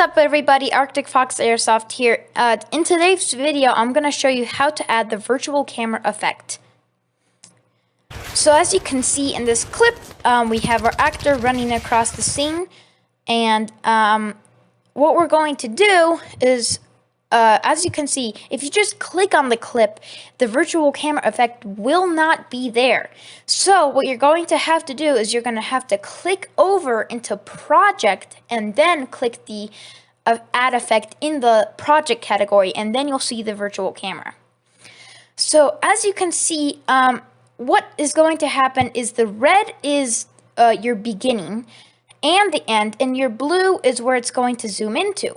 up, everybody? Arctic Fox Airsoft here. In today's video, I'm going to show you how to add the virtual camera effect. So as you can see in this clip, we have our actor running across the scene, and what we're going to do is, as you can see, if you just click on the clip, the virtual camera effect will not be there. So what you're going to have to do is you're going to have to click over into project and then click the add effect in the project category, and then you'll see the virtual camera. So as you can see, what is going to happen is the red is your beginning and the end, and your blue is where it's going to zoom into.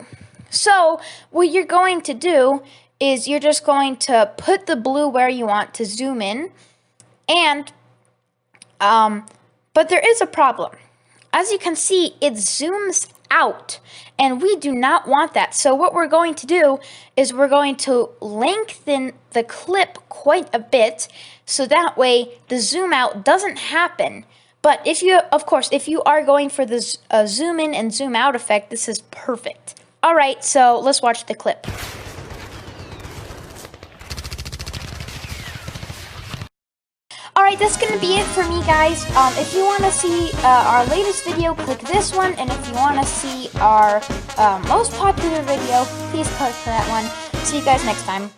So what you're going to do is you're just going to put the blue where you want to zoom in, and but there is a problem. As you can see, it zooms out, and we do not want that. So what we're going to do is we're going to lengthen the clip quite a bit, so that way the zoom out doesn't happen. But if you, of course, if you are going for the zoom in and zoom out effect, this is perfect. All right, so let's watch the clip. All right, that's going to be it for me, guys. If you want to see our latest video, click this one. And if you want to see our most popular video, please click that one. See you guys next time.